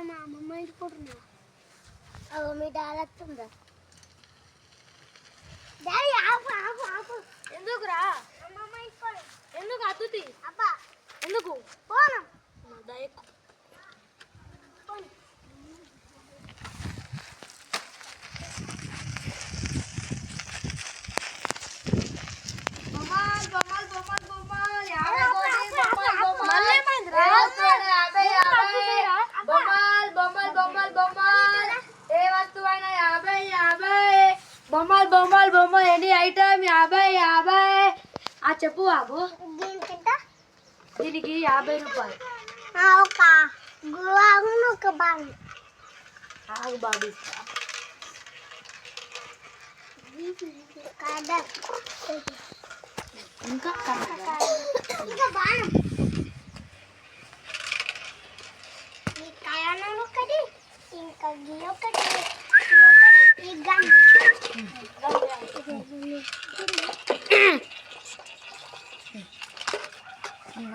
మా అమ్మమ్మ ఇంటికుంటున్నా అవు మీ డాడీ వస్తుందా డాడీ ఆపు ఆపు ఆపు ఎందుకురా అమ్మమ్మ ఇంటికోడు ఎందుకు అతుతి అబ్బా ఎందుకు పోను దయకు పోను బొమ్మలు ఎన్ని ఐటమ్ 50 చెప్పు బాబు దీనికి 50 రూపాయలు ఒక బాగు ఆగు బాబు ఇస్తా ఇంకా ఇంకా బాణం ఈ కయానం ఒకటి ఇంకా గీ ఒకటి ఈ గన్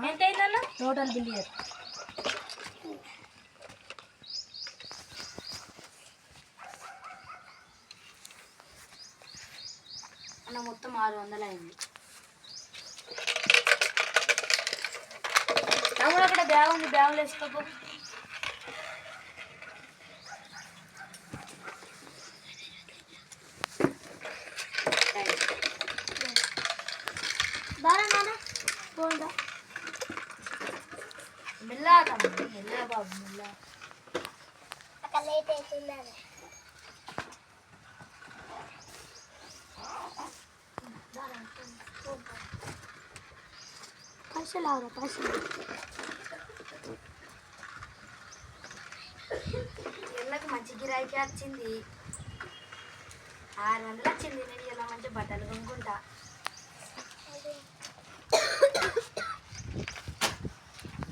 ఎంతైందన్న టోటల్ బిల్ అన్న మొత్తం 600 అయింది. తమ్ముడు అక్కడ బ్యాగ్ ఉంది, బ్యాగులు వేసుకోపో. మెల్లగా తమ్ముడు, మెల్లగా బాబు, మెల్లగా. అక్కడ లేట్ అవుతుందని పైసలు ఆవురా పైసలు ఇళ్ళకి మంచి గిరాకీ వచ్చింది. 600 వచ్చింది. నేను ఇలా మంచి బట్టలు కొనుక్కుంటా.